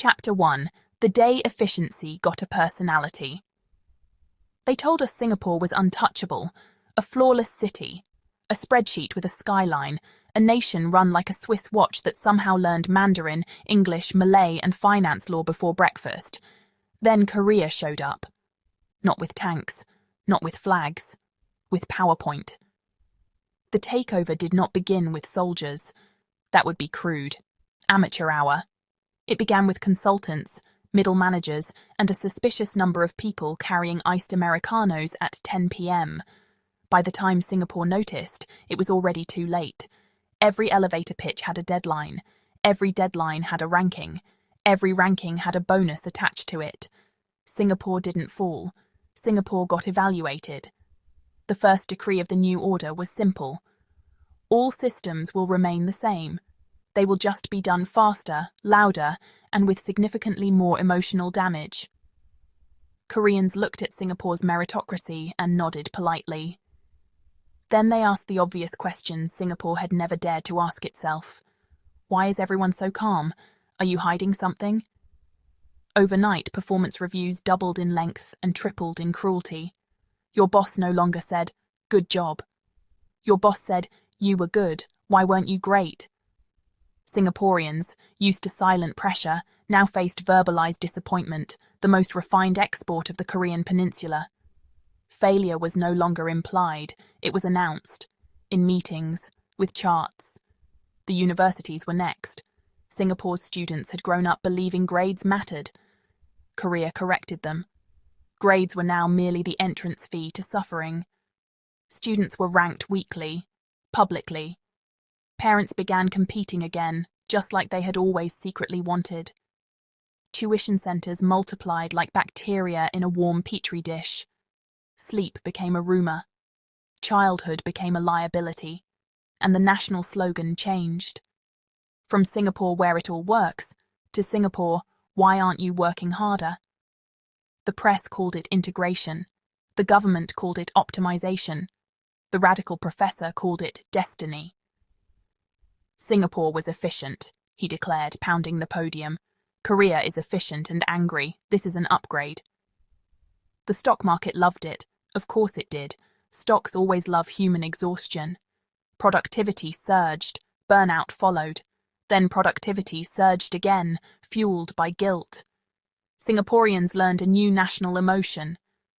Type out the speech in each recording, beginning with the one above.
Chapter 1. The Day Efficiency Got a Personality. They told us Singapore was untouchable, a flawless city, a spreadsheet with a skyline, a nation run like a Swiss watch that somehow learned Mandarin, English, Malay, and finance law before breakfast. Then Korea showed up. Not with tanks, not with flags, with PowerPoint. The takeover did not begin with soldiers. That would be crude. Amateur hour. It began with consultants, middle managers, and a suspicious number of people carrying iced Americanos at 10 p.m. By the time Singapore noticed, it was already too late. Every elevator pitch had a deadline. Every deadline had a ranking. Every ranking had a bonus attached to it. Singapore didn't fall. Singapore got evaluated. The first decree of the new order was simple. All systems will remain the same. They will just be done faster, louder, and with significantly more emotional damage. Koreans looked at Singapore's meritocracy and nodded politely. Then they asked the obvious questions Singapore had never dared to ask itself. Why is everyone so calm? Are you hiding something? Overnight, performance reviews doubled in length and tripled in cruelty. Your boss no longer said, "Good job." Your boss said, "You were good. Why weren't you great?" Singaporeans, used to silent pressure, now faced verbalized disappointment, the most refined export of the Korean peninsula. Failure was no longer implied, it was announced, in meetings, with charts. The universities were next. Singapore's students had grown up believing grades mattered. Korea corrected them. Grades were now merely the entrance fee to suffering. Students were ranked weekly, publicly. Parents began competing again, just like they had always secretly wanted. Tuition centers multiplied like bacteria in a warm petri dish. Sleep became a rumor. Childhood became a liability. And the national slogan changed. From Singapore where it all works, to Singapore, why aren't you working harder? The press called it integration. The government called it optimization. The radical professor called it destiny. Singapore was efficient, he declared, pounding the podium. Korea is efficient and angry. This is an upgrade. The stock market loved it. Of course it did. Stocks always love human exhaustion. Productivity surged. Burnout followed. Then productivity surged again, fueled by guilt. Singaporeans learned a new national emotion.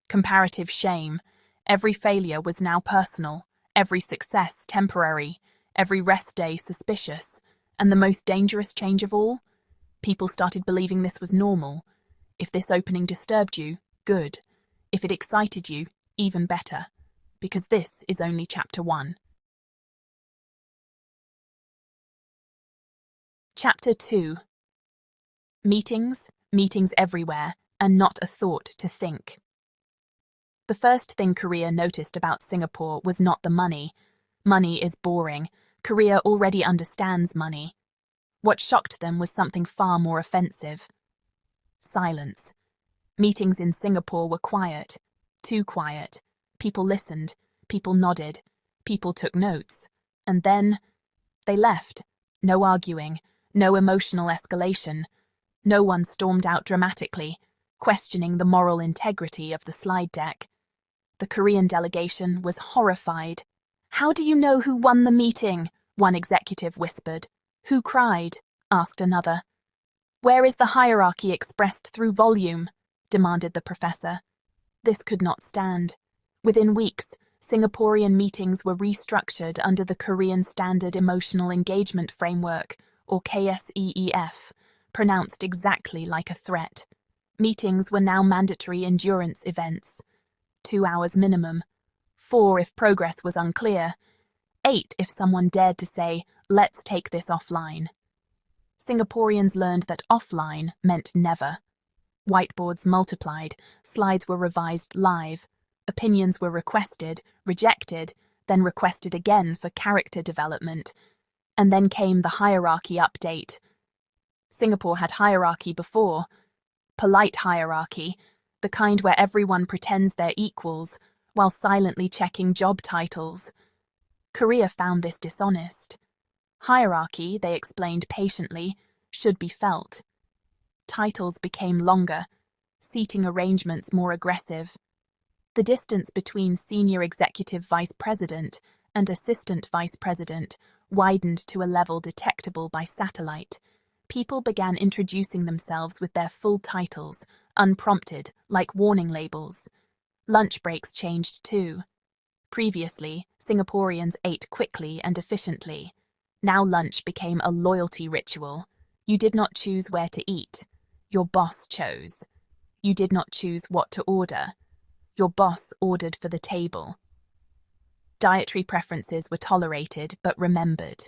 Comparative shame. Every failure was now personal. Every success temporary. Every rest day suspicious, and the most dangerous change of all? People started believing this was normal. If this opening disturbed you, good. If it excited you, even better. Because this is only Chapter 1. Chapter 2. Meetings everywhere, and not a thought to think. The first thing Korea noticed about Singapore was not the money. Money is boring. Korea already understands money. What shocked them was something far more offensive. Silence. Meetings in Singapore were quiet. Too quiet. People listened. People nodded. People took notes. And then they left. No arguing. No emotional escalation. No one stormed out dramatically, questioning the moral integrity of the slide deck. The Korean delegation was horrified. "How do you know who won the meeting?" one executive whispered. "Who cried?" asked another. "Where is the hierarchy expressed through volume?" demanded the professor. This could not stand. Within weeks, Singaporean meetings were restructured under the Korean Standard Emotional Engagement Framework, or KSEEF, pronounced exactly like a threat. Meetings were now mandatory endurance events. 2 hours minimum. 4 if progress was unclear. 8 if someone dared to say, "Let's take this offline." Singaporeans learned that offline meant never. Whiteboards multiplied, slides were revised live, opinions were requested, rejected, then requested again for character development. And then came the hierarchy update. Singapore had hierarchy before. Polite hierarchy, the kind where everyone pretends they're equals, while silently checking job titles. Korea found this dishonest. Hierarchy, they explained patiently, should be felt. titles became longer, seating arrangements more aggressive. The distance between senior executive vice president and assistant vice president widened to a level detectable by satellite. People began introducing themselves with their full titles, unprompted, like warning labels. Lunch breaks changed too. Previously, Singaporeans ate quickly and efficiently. Now lunch became a loyalty ritual. You did not choose where to eat. Your boss chose. You did not choose what to order. Your boss ordered for the table. Dietary preferences were tolerated but remembered.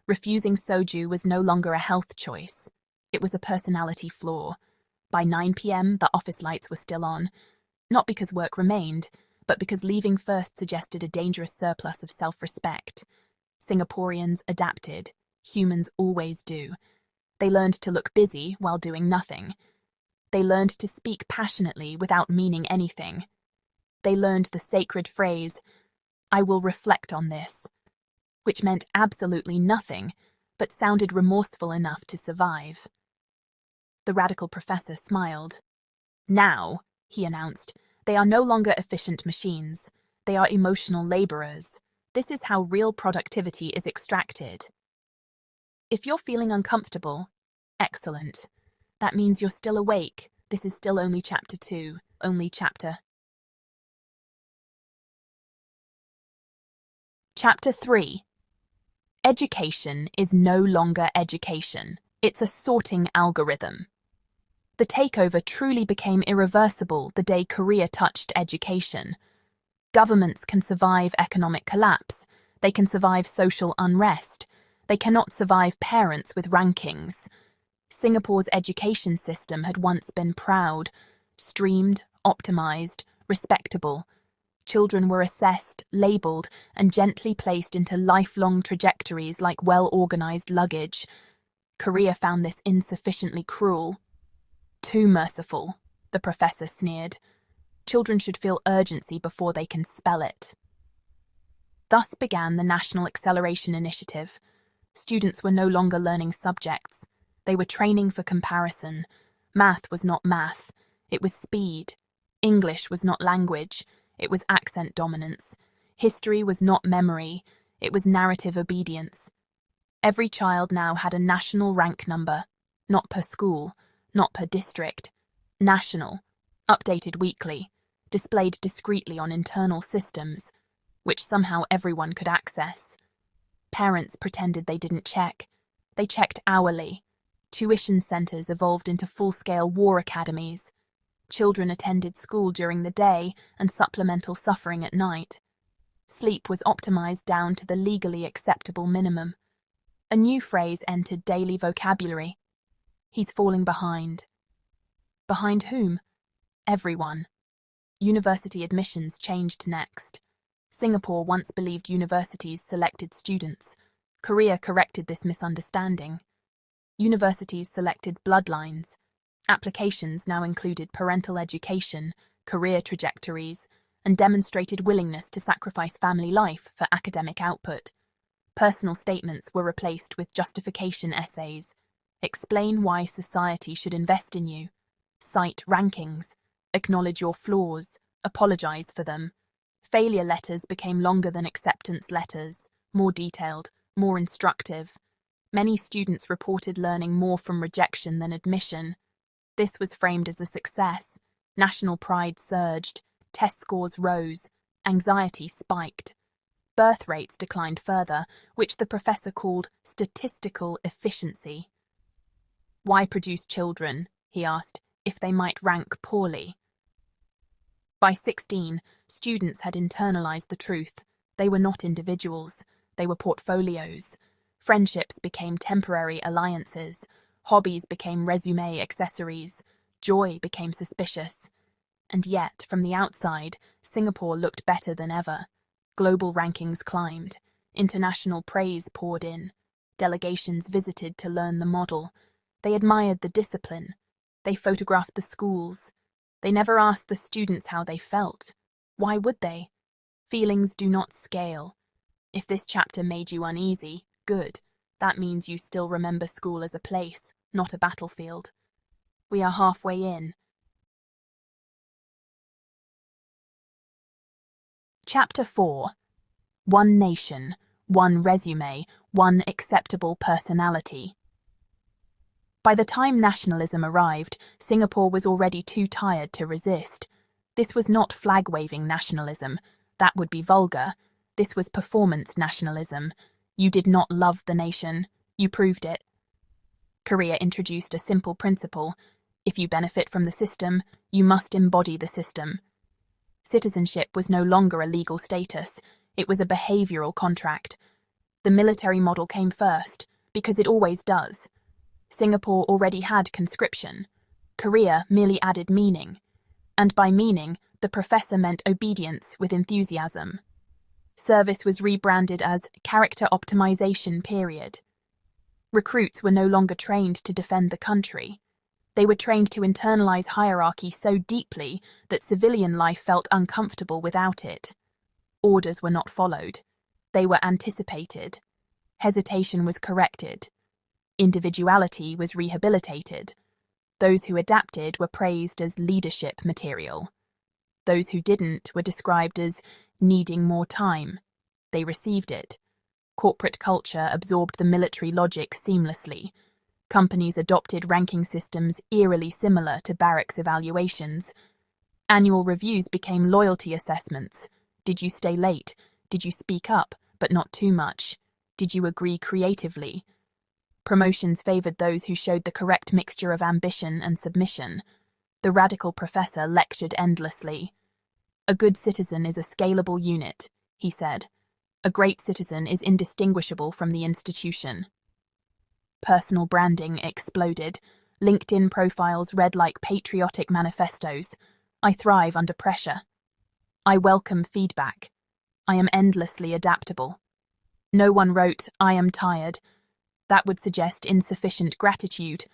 Refusing soju was no longer a health choice. It was a personality flaw. By 9 p.m., the office lights were still on. Not because work remained, but because leaving first suggested a dangerous surplus of self-respect. Singaporeans adapted. Humans always do. They learned to look busy while doing nothing. They learned to speak passionately without meaning anything. They learned the sacred phrase, "I will reflect on this," which meant absolutely nothing, but sounded remorseful enough to survive. The radical professor smiled. "Now," he announced, "they are no longer efficient machines. They are emotional laborers. This is how real productivity is extracted." If you're feeling uncomfortable, excellent. That means you're still awake. This is still only chapter 2, only chapter. Chapter 3. Education is no longer education. It's a sorting algorithm. The takeover truly became irreversible the day Korea touched education. Governments can survive economic collapse. They can survive social unrest. They cannot survive parents with rankings. Singapore's education system had once been proud, streamed, optimized, respectable. Children were assessed, labelled, and gently placed into lifelong trajectories like well-organized luggage. Korea found this insufficiently cruel. Too merciful, the professor sneered. Children should feel urgency before they can spell it. Thus began the National Acceleration Initiative. Students were no longer learning subjects. They were training for comparison. Math was not math. It was speed. English was not language. It was accent dominance. History was not memory. It was narrative obedience. Every child now had a national rank number, not per school, not per district. National, updated weekly, displayed discreetly on internal systems, which somehow everyone could access. Parents pretended they didn't check. They checked hourly. Tuition centers evolved into full-scale war academies. Children attended school during the day and supplemental suffering at night. Sleep was optimized down to the legally acceptable minimum. A new phrase entered daily vocabulary. He's falling behind. Behind whom? Everyone. University admissions changed next. Singapore once believed universities selected students. Korea corrected this misunderstanding. Universities selected bloodlines. Applications now included parental education, career trajectories, and demonstrated willingness to sacrifice family life for academic output. Personal statements were replaced with justification essays. Explain why society should invest in you. Cite rankings. Acknowledge your flaws. Apologize for them. Failure letters became longer than acceptance letters, more detailed, more instructive. Many students reported learning more from rejection than admission. This was framed as a success. National pride surged. Test scores rose. Anxiety spiked. Birth rates declined further, which the professor called statistical efficiency. Why produce children, he asked, if they might rank poorly? By 16, students had internalized the truth. They were not individuals. They were portfolios. Friendships became temporary alliances. Hobbies became resume accessories. Joy became suspicious. And yet, from the outside, Singapore looked better than ever. Global rankings climbed. International praise poured in. Delegations visited to learn the model. They admired the discipline. They photographed the schools. They never asked the students how they felt. Why would they? Feelings do not scale. If this chapter made you uneasy, good. That means you still remember school as a place, not a battlefield. We are halfway in. Chapter 4. One nation, one resume, one acceptable personality. By the time nationalism arrived, Singapore was already too tired to resist. This was not flag-waving nationalism. That would be vulgar. This was performance nationalism. You did not love the nation. You proved it. Korea introduced a simple principle. If you benefit from the system, you must embody the system. Citizenship was no longer a legal status. It was a behavioral contract. The military model came first, because it always does. Singapore already had conscription. Korea merely added meaning. And by meaning, the professor meant obedience with enthusiasm. Service was rebranded as character optimization period. Recruits were no longer trained to defend the country. They were trained to internalize hierarchy so deeply that civilian life felt uncomfortable without it. Orders were not followed. They were anticipated. Hesitation was corrected. Individuality was rehabilitated. Those who adapted were praised as leadership material. Those who didn't were described as needing more time. They received it. Corporate culture absorbed the military logic seamlessly. Companies adopted ranking systems eerily similar to barracks evaluations. Annual reviews became loyalty assessments. Did you stay late? Did you speak up, but not too much? Did you agree creatively? Promotions favored those who showed the correct mixture of ambition and submission. The radical professor lectured endlessly. A good citizen is a scalable unit, he said. A great citizen is indistinguishable from the institution. Personal branding exploded. LinkedIn profiles read like patriotic manifestos. I thrive under pressure. I welcome feedback. I am endlessly adaptable. No one wrote, I am tired. That would suggest insufficient gratitude.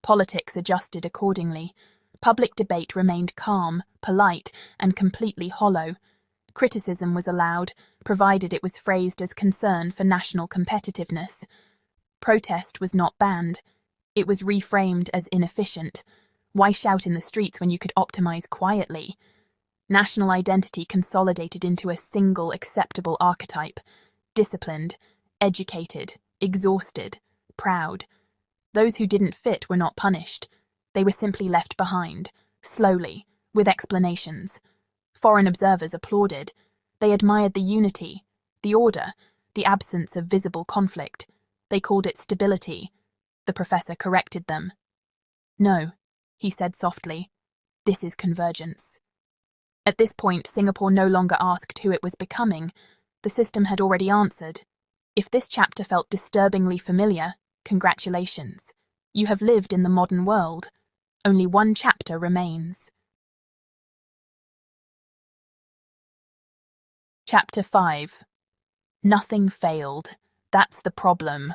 Politics adjusted accordingly. Public debate remained calm, polite, and completely hollow. Criticism was allowed, provided it was phrased as concern for national competitiveness. Protest was not banned. It was reframed as inefficient. Why shout in the streets when you could optimize quietly? National identity consolidated into a single acceptable archetype. Disciplined, educated, exhausted, proud. Those who didn't fit were not punished. They were simply left behind, slowly, with explanations. Foreign observers applauded. They admired the unity, the order, the absence of visible conflict. They called it stability. The professor corrected them. No, he said softly. This is convergence. At this point, Singapore no longer asked who it was becoming. The system had already answered. If this chapter felt disturbingly familiar, congratulations. You have lived in the modern world. Only one chapter remains. Chapter 5. Nothing failed. That's the problem.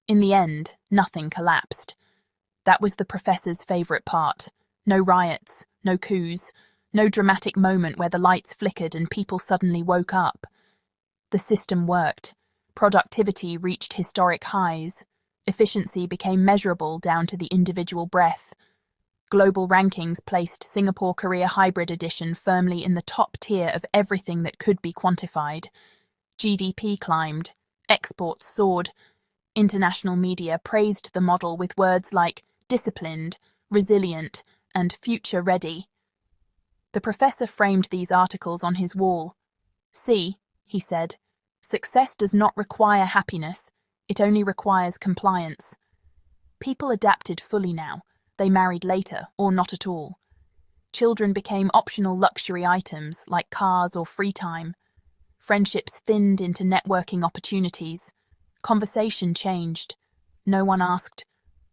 In the end, nothing collapsed. That was the professor's favourite part. No riots, no coups, no dramatic moment where the lights flickered and people suddenly woke up. The system worked. Productivity reached historic highs. Efficiency became measurable down to the individual breath. Global rankings placed Singapore-Korea Hybrid Edition firmly in the top tier of everything that could be quantified. GDP climbed. Exports soared. International media praised the model with words like disciplined, resilient, and future-ready. The professor framed these articles on his wall. See, he said, success does not require happiness. It only requires compliance. People adapted fully now. They married later, or not at all. Children became optional luxury items like cars or free time. Friendships thinned into networking opportunities. Conversation changed. No one asked,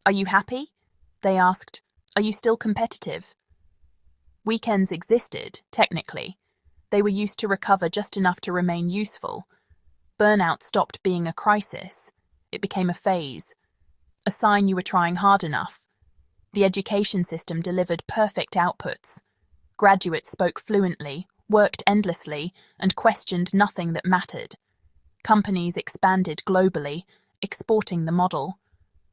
"Are you happy?" They asked, "Are you still competitive?" Weekends existed, technically. They were used to recover just enough to remain useful. Burnout stopped being a crisis. It became a phase. A sign you were trying hard enough. The education system delivered perfect outputs. Graduates spoke fluently, worked endlessly, and questioned nothing that mattered. Companies expanded globally, exporting the model.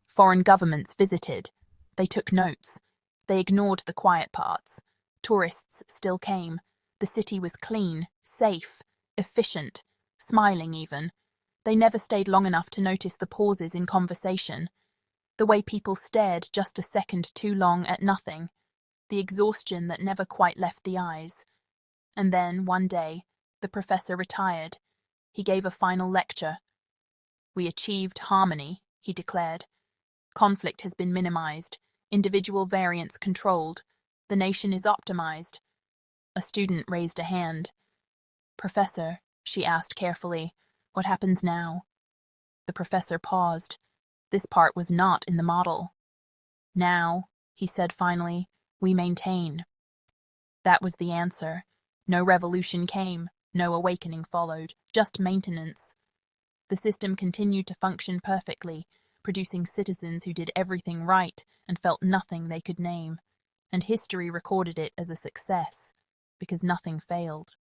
Foreign governments visited. They took notes. They ignored the quiet parts. Tourists still came. The city was clean, safe, efficient, smiling even. They never stayed long enough to notice the pauses in conversation, the way people stared just a second too long at nothing, the exhaustion that never quite left the eyes. And then, one day, the professor retired. He gave a final lecture. "We achieved harmony," he declared. "Conflict has been minimized, individual variance controlled, the nation is optimized." A student raised a hand. "Professor," she asked carefully, "what happens now?" The professor paused. This part was not in the model. "Now," he said finally, "we maintain." That was the answer. No revolution came, no awakening followed, just maintenance. The system continued to function perfectly, producing citizens who did everything right and felt nothing they could name. And history recorded it as a success, because nothing failed.